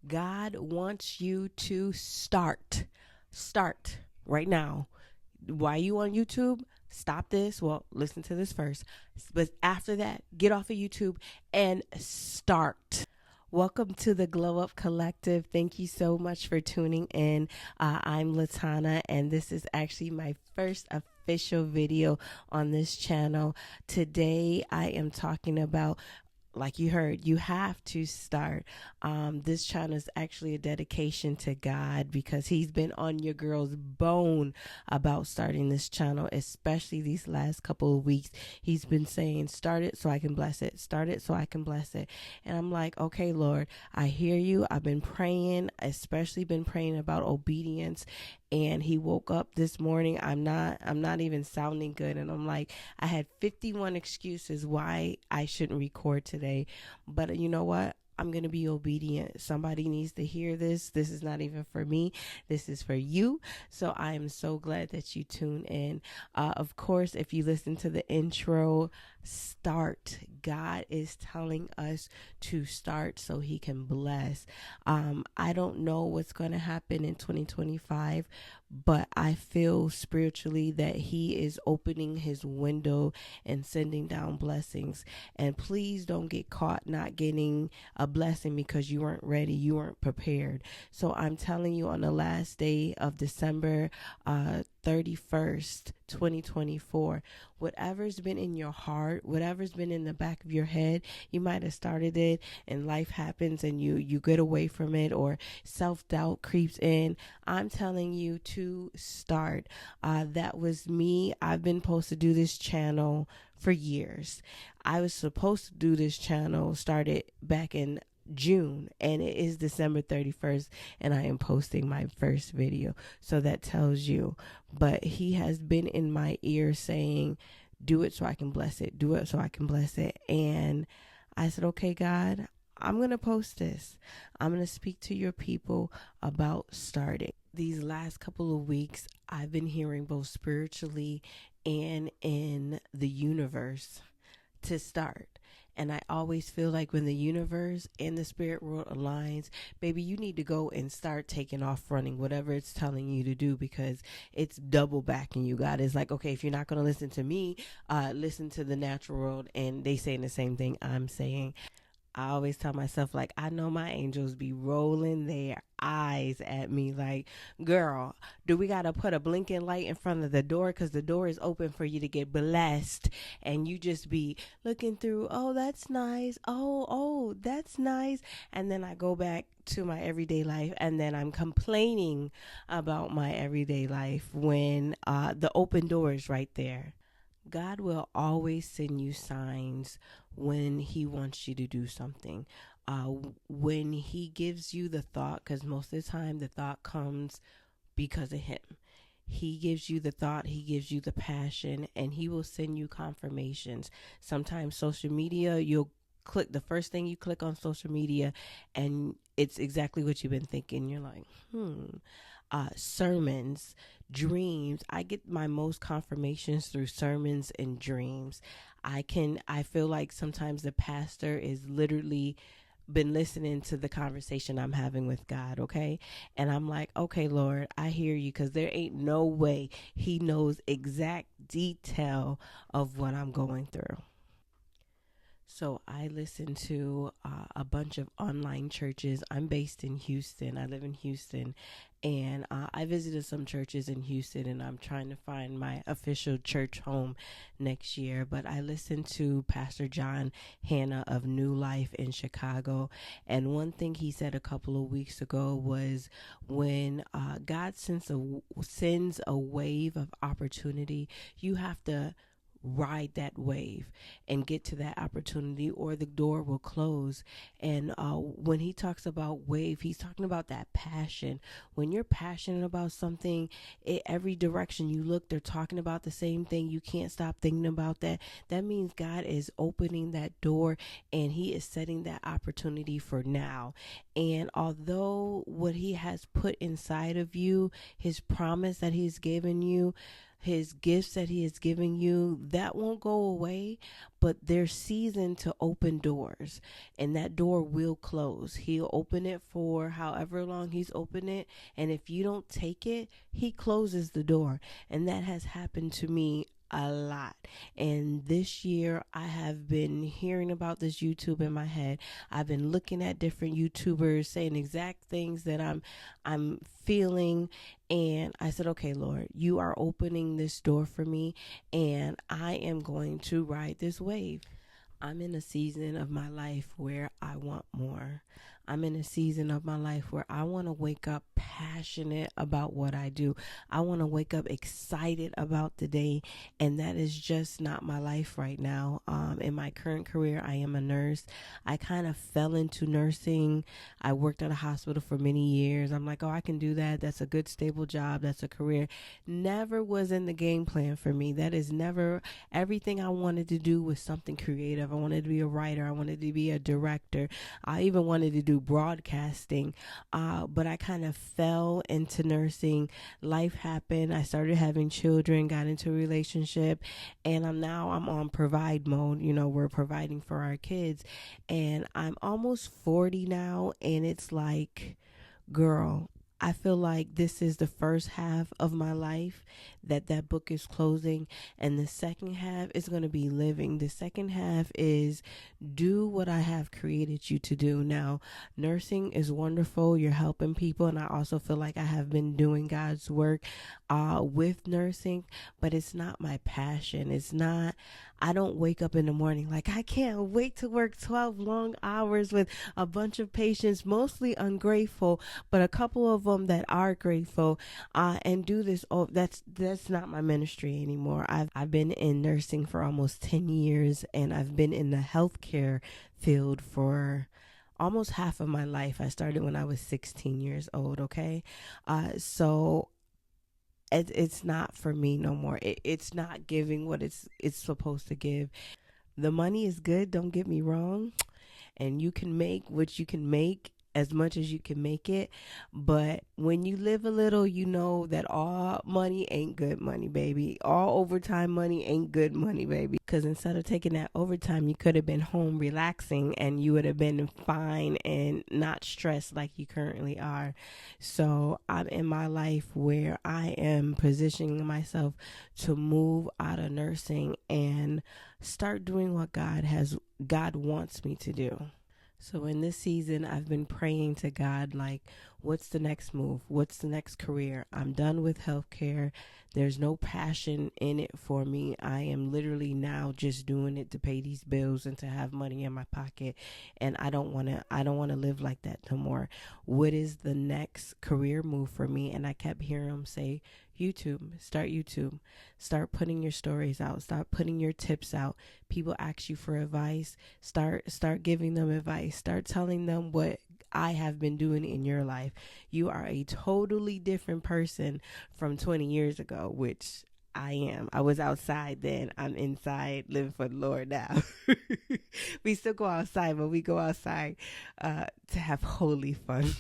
God wants you to start. Start right now. Why you on YouTube? Stop this. Well, listen to this first. But after that, get off of YouTube and start. Welcome to the Glow Up Collective. Thank you so much for tuning in. I'm Latana, and this is actually my first official video on this channel. Today, I am talking about, like you heard, you have to start. This channel is actually a dedication to God because he's been on your girl's bone about starting this channel, especially these last couple of weeks. He's been saying, start it so I can bless it. Start it so I can bless it. And I'm like, okay, Lord, I hear you. I've been praying, especially been praying about obedience. And he woke up this morning. I'm not even sounding good. And I'm like, I had 51 excuses why I shouldn't record today. But you know what? I'm going to be obedient. Somebody needs to hear this. This is not even for me. This is for you. So I am so glad that you tune in. Of course, if you listen to the intro, start. God is telling us to start so he can bless. I don't know what's going to happen in 2025, but I feel spiritually that he is opening his window and sending down blessings. And please don't get caught not getting a blessing because you weren't ready, you weren't prepared. So I'm telling you, on the last day of December 31st, 2024, whatever's been in your heart, whatever's been in the back of your head, you might have started it and life happens and you get away from it, or self-doubt creeps in. I'm telling you to start. That was me. I've been supposed to do this channel for years. I was supposed to do this channel, started back in June, and it is December 31st, and I am posting my first video. So that tells you. But he has been in my ear saying, do it so I can bless it. Do it so I can bless it. And I said, okay, God, I'm going to post this. I'm going to speak to your people about starting. These last couple of weeks, I've been hearing both spiritually and in the universe to start. And I always feel like when the universe and the spirit world aligns, baby, you need to go and start taking off running, whatever it's telling you to do, because it's double backing you. God is like, okay, if you're not going to listen to me, listen to the natural world. And they saying the same thing I'm saying. I always tell myself, like, I know my angels be rolling their eyes at me like, girl, do we got to put a blinking light in front of the door? Because the door is open for you to get blessed. And you just be looking through, oh, that's nice. Oh, that's nice. And then I go back to my everyday life, and then I'm complaining about my everyday life when the open door is right there. God will always send you signs when he wants you to do something. When he gives you the thought, because most of the time the thought comes because of him. He gives you the thought, he gives you the passion, and he will send you confirmations. Sometimes social media, you'll click the first thing you click on social media, and it's exactly what you've been thinking. You're like, sermons, dreams. I get my most confirmations through sermons and dreams. I feel like sometimes the pastor is literally been listening to the conversation I'm having with God, okay? And I'm like, okay, Lord, I hear you, because there ain't no way he knows exact detail of what I'm going through. So I listen to a bunch of online churches. I'm based in Houston. I live in Houston. And I visited some churches in Houston, and I'm trying to find my official church home next year. But I listened to Pastor John Hanna of New Life in Chicago. And one thing he said a couple of weeks ago was, when God sends a wave of opportunity, you have to ride that wave and get to that opportunity, or the door will close. And when he talks about wave, he's talking about that passion. When you're passionate about something, every direction you look, they're talking about the same thing. You can't stop thinking about that. That means God is opening that door, and he is setting that opportunity for now. And although what he has put inside of you, his promise that he's given you, his gifts that he is giving you, that won't go away, but there's season to open doors, and that door will close. He'll open it for however long he's open it, and if you don't take it, he closes the door. And that has happened to me a lot. And this year I have been hearing about this YouTube in my head. I've been looking at different YouTubers saying exact things that I'm feeling, and I said, okay, Lord, you are opening this door for me, and I am going to ride this wave. I'm in a season of my life where I want more. I'm in a season of my life where I want to wake up passionate about what I do. I want to wake up excited about the day, and that is just not my life right now. In my current career, I am a nurse. I kind of fell into nursing. I worked at a hospital for many years. I'm like, oh, I can do that. That's a good, stable job. That's a career. Never was in the game plan for me. That is never. Everything I wanted to do was something creative. I wanted to be a writer. I wanted to be a director. I even wanted to do broadcasting, but I kind of fell into nursing. Life happened. I started having children, got into a relationship, and I'm on provide mode. You know, we're providing for our kids, and I'm almost 40 now, and it's like, girl, I feel like this is the first half of my life that book is closing, and the second half is going to be living. The second half is do what I have created you to do. Now, nursing is wonderful. You're helping people, and I also feel like I have been doing God's work with nursing, but it's not my passion. It's not. I don't wake up in the morning like, I can't wait to work 12 long hours with a bunch of patients, mostly ungrateful, but a couple of them that are grateful, and do this. Oh, that's not my ministry anymore. I've been in nursing for almost 10 years, and I've been in the healthcare field for almost half of my life. I started when I was 16 years old. Okay. So it's not for me no more. It's not giving what it's supposed to give. The money is good, don't get me wrong, and you can make what you can make as much as you can make it. But when you live a little, you know that all money ain't good money, baby. All overtime money ain't good money, baby. Because instead of taking that overtime, you could have been home relaxing, and you would have been fine and not stressed like you currently are. So I'm in my life where I am positioning myself to move out of nursing and start doing what God wants me to do. So in this season, I've been praying to God, like, what's the next move? What's the next career? I'm done with healthcare. There's no passion in it for me. I am literally now just doing it to pay these bills and to have money in my pocket. And I don't want to live like that no more. What is the next career move for me? And I kept hearing him say, YouTube, start YouTube, start putting your stories out, start putting your tips out. People ask you for advice, start giving them advice, start telling them what I have been doing in your life. You are a totally different person from 20 years ago, which I am. I was outside then. I'm inside living for the Lord now. We still go outside, but we go outside to have holy fun.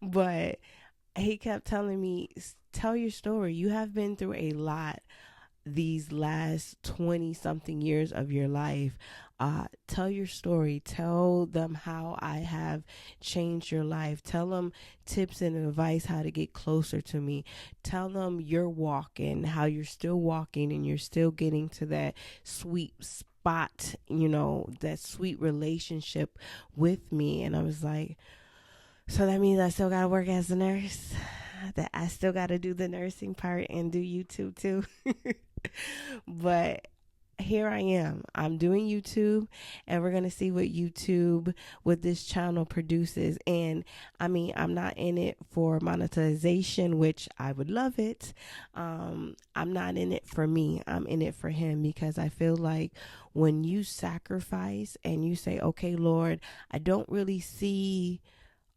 But he kept telling me, tell your story. You have been through a lot these last 20 something years of your life. Tell your story. Tell them how I have changed your life. Tell them tips and advice how to get closer to me. Tell them you're walking, how you're still walking, and you're still getting to that sweet spot, you know, that sweet relationship with me. And I was like, so that means I still got to work as a nurse, that I still got to do the nursing part and do YouTube too. But here I am. I'm doing YouTube, and we're going to see what this channel produces. And I mean, I'm not in it for monetization, which I would love it. I'm not in it for me. I'm in it for him, because I feel like when you sacrifice and you say, okay, Lord, I don't really see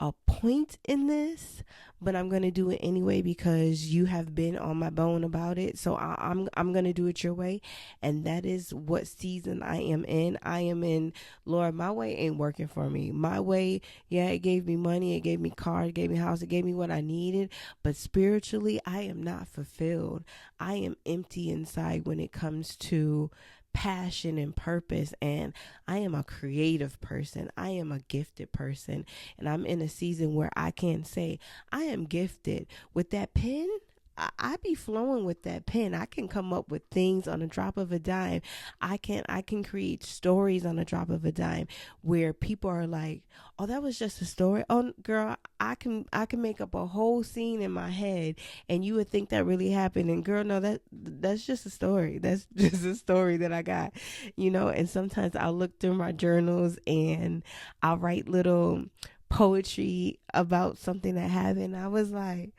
a point in this, but I'm gonna do it anyway because you have been on my bone about it. So I'm gonna do it your way, and that is what season I am in. I am in, Lord, my way ain't working for me. My way, yeah, it gave me money, it gave me car, it gave me house, it gave me what I needed, but spiritually, I am not fulfilled. I am empty inside when it comes to passion and purpose, and I am a creative person. I am a gifted person, and I'm in a season where I can say I am gifted with that pen. I be flowing with that pen. I can come up with things on a drop of a dime. I can create stories on a drop of a dime where people are like, "Oh, that was just a story." Oh, girl, I can make up a whole scene in my head, and you would think that really happened. And girl, no, that's just a story. That's just a story that I got, And sometimes I'll look through my journals and I'll write little poetry about something that happened. I was like,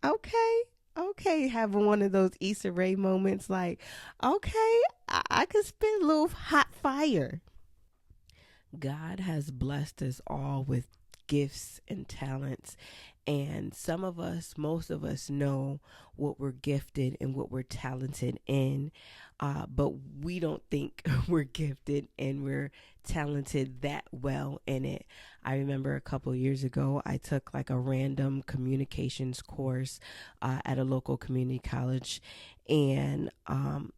okay, having one of those Issa Rae moments, like, okay, I could spit a little hot fire. God has blessed us all with gifts and talents. And some of us, most of us, know what we're gifted and what we're talented in. But we don't think we're gifted and we're talented that well in it. I remember a couple years ago, I took like a random communications course at a local community college, and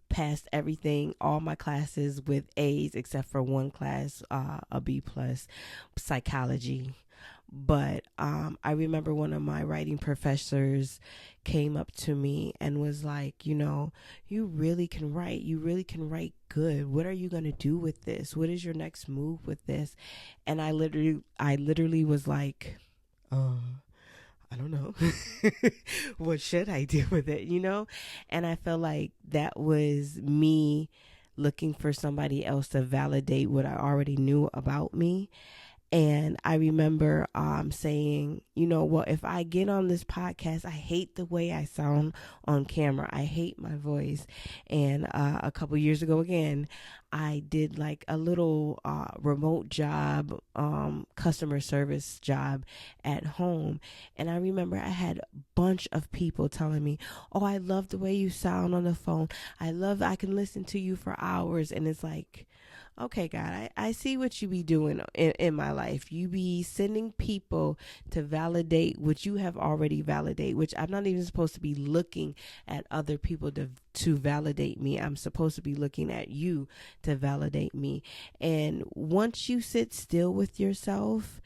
passed everything, all my classes with A's except for one class, a B plus, psychology. But I remember one of my writing professors came up to me and was like, you really can write. You really can write good. What are you going to do with this? What is your next move with this? And I literally was like, I don't know. What should I do with it? And I felt like that was me looking for somebody else to validate what I already knew about me. And I remember saying, well, if I get on this podcast, I hate the way I sound on camera. I hate my voice. And a couple years ago, again, I did like a little remote job, customer service job at home. And I remember I had a bunch of people telling me, oh, I love the way you sound on the phone. I can listen to you for hours. And it's like, okay, God, I see what you be doing in my life. You be sending people to validate what you have already validated, which I'm not even supposed to be looking at other people to validate me. I'm supposed to be looking at you to validate me. And once you sit still with yourself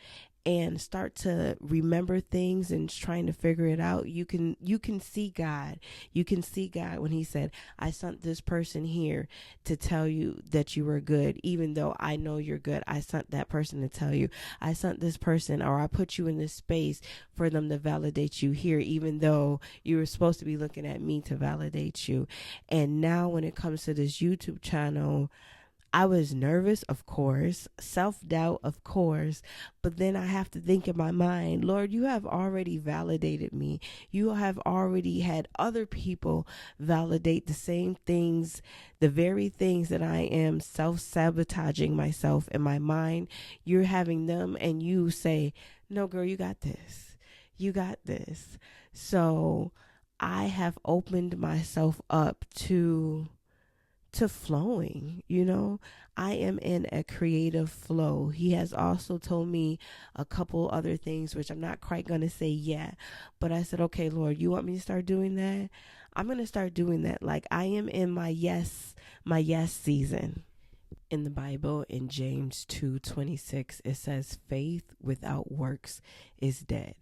and start to remember things and trying to figure it out, you can see God. You can see God when he said, I sent this person here to tell you that you are good, even though I know you're good. I sent that person to tell you. I sent this person, or I put you in this space for them to validate you here, even though you were supposed to be looking at me to validate you. And now when it comes to this YouTube channel, I was nervous, of course, self-doubt, of course, but then I have to think in my mind, Lord, you have already validated me. You have already had other people validate the same things, the very things that I am self-sabotaging myself in my mind. You're having them and you say, no, girl, you got this. You got this. So I have opened myself up to flowing. I am in a creative flow. He has also told me a couple other things which I'm not quite going to say yet, but I said, okay, Lord, you want me to start doing that? I'm going to start doing that. Like, I am in my yes season. In the Bible, in James 2:26, it says faith without works is dead.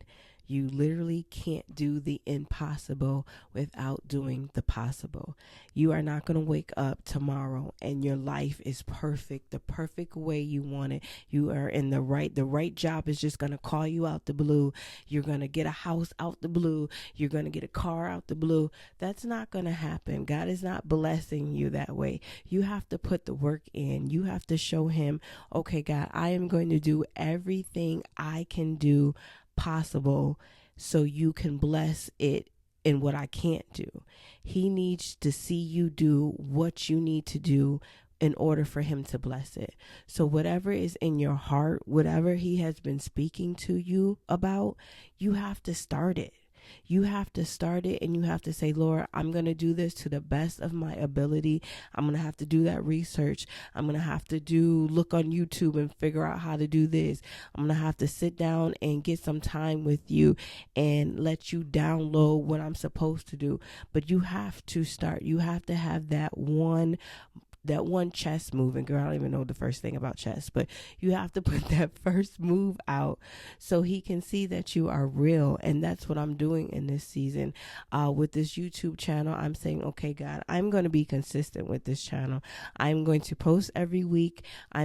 You literally can't do the impossible without doing the possible. You are not going to wake up tomorrow and your life is perfect, the perfect way you want it. You are in the right job is just going to call you out the blue. You're going to get a house out the blue. You're going to get a car out the blue. That's not going to happen. God is not blessing you that way. You have to put the work in. You have to show him, okay, God, I am going to do everything I can do possible so you can bless it in what I can't do. He needs to see you do what you need to do in order for him to bless it. So whatever is in your heart, whatever he has been speaking to you about, you have to start it. You have to start it, and you have to say, Lord, I'm going to do this to the best of my ability. I'm going to have to do that research. I'm going to have to look on YouTube and figure out how to do this. I'm going to have to sit down and get some time with you and let you download what I'm supposed to do. But you have to start. You have to have that one chess move. And girl, I don't even know the first thing about chess, but you have to put that first move out so he can see that you are real. And that's what I'm doing in this season with this YouTube channel. I'm saying, okay, God, I'm going to be consistent with this channel. I'm going to post every week. I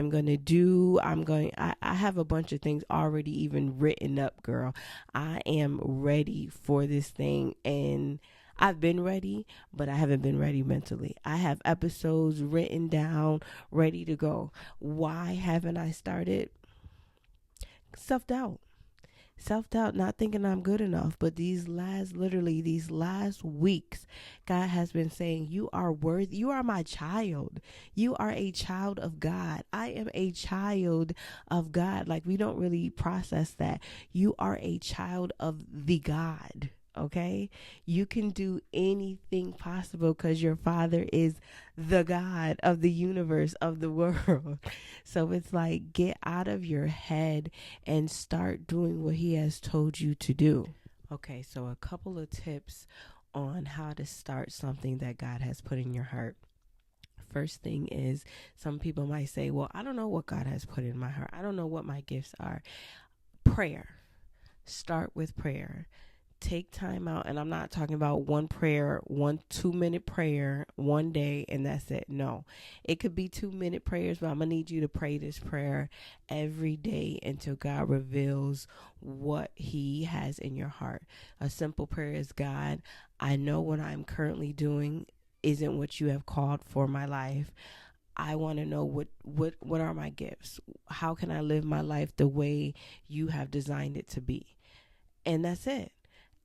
have a bunch of things already even written up, girl. I am ready for this thing, and I've been ready, but I haven't been ready mentally. I have episodes written down, ready to go. Why haven't I started? Self-doubt. Self-doubt, not thinking I'm good enough. But these last weeks, God has been saying, you are worthy. You are my child. You are a child of God. I am a child of God. Like, we don't really process that. You are a child of the God. Okay, you can do anything possible because your father is the God of the universe, of the world. So it's like, get out of your head and start doing what he has told you to do. Okay, so a couple of tips on how to start something that God has put in your heart. First thing is, some people might say, well, I don't know what God has put in my heart. I don't know what my gifts are. Prayer. Start with prayer. Take time out, and I'm not talking about one prayer, 2-minute prayer one day, and that's it. No, it could be 2-minute prayers, but I'm gonna need you to pray this prayer every day until God reveals what he has in your heart. A simple prayer is, God, I know what I'm currently doing isn't what you have called for my life. I want to know what are my gifts? How can I live my life the way you have designed it to be? And that's it.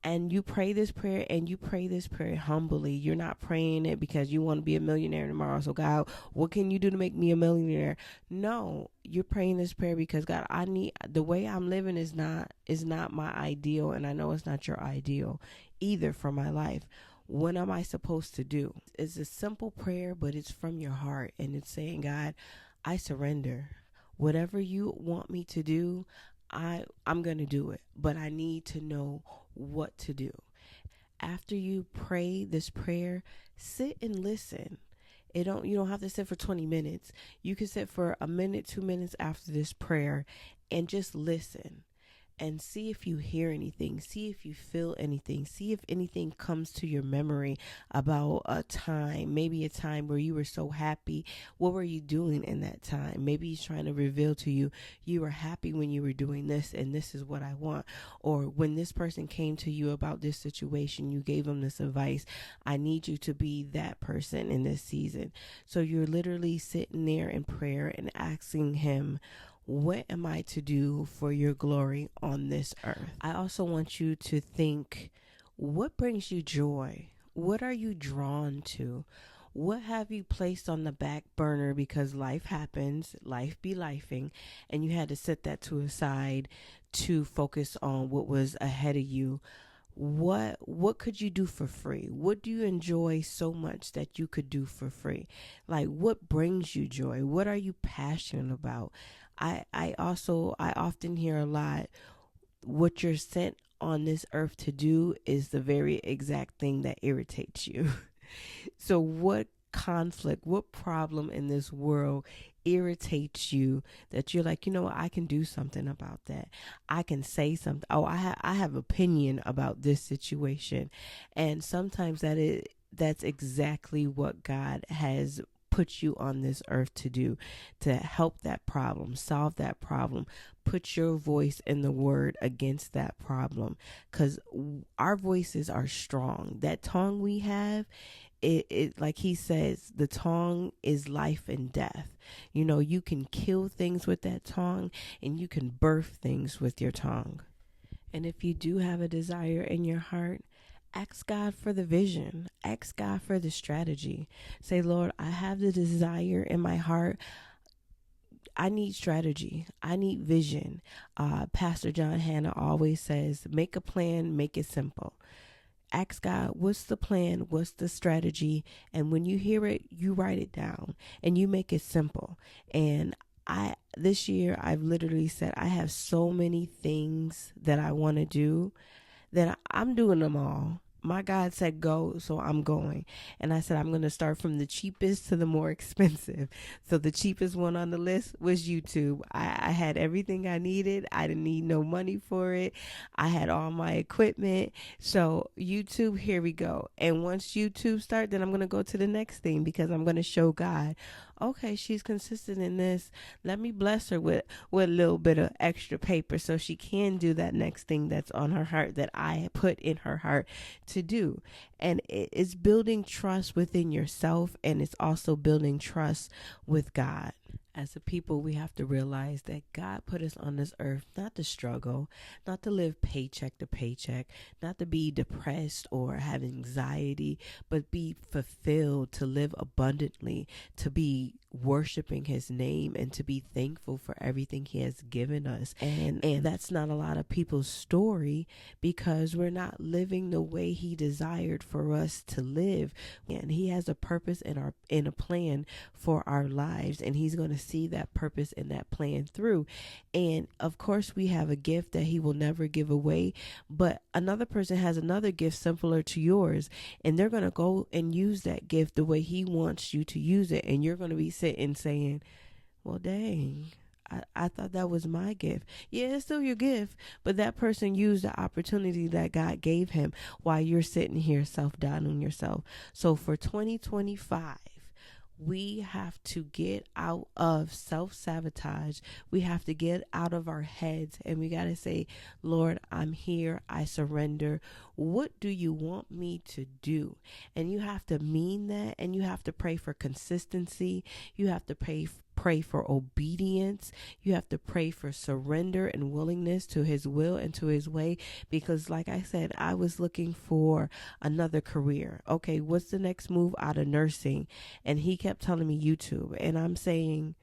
And you pray this prayer, and you pray this prayer humbly. You're not praying it because you want to be a millionaire tomorrow. So God, what can you do to make me a millionaire? No, you're praying this prayer because God, I need, the way I'm living is not my ideal. And I know it's not your ideal either for my life. What am I supposed to do? It's a simple prayer, but it's from your heart. And it's saying, God, I surrender. Whatever you want me to do, I'm going to do it, but I need to know what to do. After you pray this prayer, sit and listen. You don't have to sit for 20 minutes. You can sit for a minute, 2 minutes after this prayer and just listen. And see if you hear anything, see if you feel anything, see if anything comes to your memory about a time, maybe a time where you were so happy. What were you doing in that time? Maybe he's trying to reveal to you, you were happy when you were doing this, and this is what I want. Or when this person came to you about this situation, you gave them this advice. I need you to be that person in this season. So you're literally sitting there in prayer and asking him, what am I to do for your glory on this earth? I also want you to think, what brings you joy? What are you drawn to? What have you placed on the back burner because life happens, life be lifing, and you had to set that to a side to focus on what was ahead of you? What could you do for free? What do you enjoy so much that you could do for free? Like, what brings you joy? What are you passionate about? I often hear a lot, what you're sent on this earth to do is the very exact thing that irritates you. So what conflict, what problem in this world irritates you that you're like, you know what, I can do something about that. I can say something. Oh, I have opinion about this situation. And sometimes that's exactly what God has put you on this earth to do, to help that problem, solve that problem, put your voice in the word against that problem, because our voices are strong. That tongue we have, it like he says, the tongue is life and death. You know, you can kill things with that tongue, and you can birth things with your tongue. And if you do have a desire in your heart, Ask God for the vision. Ask God for the strategy. Say, Lord, I have the desire in my heart. I need strategy. I need vision. Pastor John Hanna always says, make a plan, make it simple. Ask God, what's the plan? What's the strategy? And when you hear it, you write it down and you make it simple. And this year, I've literally said, I have so many things that I want to do that I'm doing them all. My God said go, so I'm going. And I said I'm going to start from the cheapest to the more expensive. So the cheapest one on the list was YouTube. I had everything I needed. I didn't need no money for it. I had all my equipment. So YouTube, here we go. And once YouTube start, then I'm going to go to the next thing because I'm going to show God, okay, she's consistent in this. Let me bless her with a little bit of extra paper so she can do that next thing that's on her heart that I put in her heart to do. And it's building trust within yourself, and it's also building trust with God. As a people, we have to realize that God put us on this earth not to struggle, not to live paycheck to paycheck, not to be depressed or have anxiety, but be fulfilled, to live abundantly, to be worshiping his name, and to be thankful for everything he has given us. And that's not a lot of people's story because we're not living the way he desired for us to live. And he has a purpose in a plan for our lives, and he's going to see that purpose and that plan through. And of course, we have a gift that he will never give away, but another person has another gift similar to yours, and they're going to go and use that gift the way he wants you to use it. And you're going to be sitting saying, well, dang, I thought that was my gift. Yeah, it's still your gift, but that person used the opportunity that God gave him while you're sitting here self-doubting yourself. So for 2025, we have to get out of self-sabotage. We have to get out of our heads, and we got to say, Lord, I'm here. I surrender. What do you want me to do? And you have to mean that, and you have to pray for consistency. You have to pray for obedience. You have to pray for surrender and willingness to his will and to his way. Because like I said, I was looking for another career. Okay, what's the next move out of nursing? And he kept telling me YouTube. And I'm saying,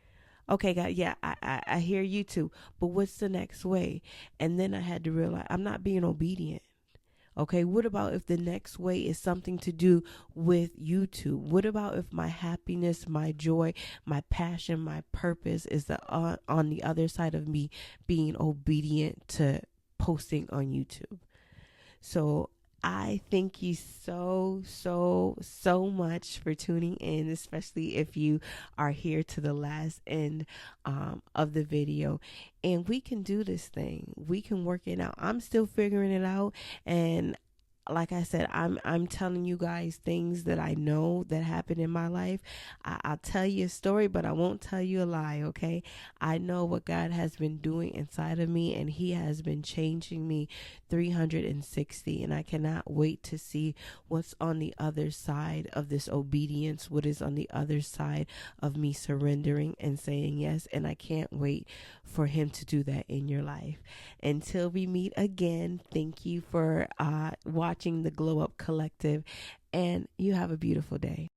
okay, God, yeah, I hear YouTube, but what's the next way? And then I had to realize I'm not being obedient. Okay, what about if the next way is something to do with YouTube? What about if my happiness, my joy, my passion, my purpose is on the other side of me being obedient to posting on YouTube? So I thank you so much for tuning in, especially if you are here to the last end of the video. And we can do this thing. We can work it out. I'm still figuring it out. And like I said, I'm telling you guys things that I know that happened in my life. I'll tell you a story, but I won't tell you a lie, okay? I know what God has been doing inside of me, and he has been changing me 360, and I cannot wait to see what's on the other side of this obedience, what is on the other side of me surrendering and saying yes, and I can't wait for him to do that in your life. Until we meet again, thank you for watching the Glow Up Collective, and you have a beautiful day.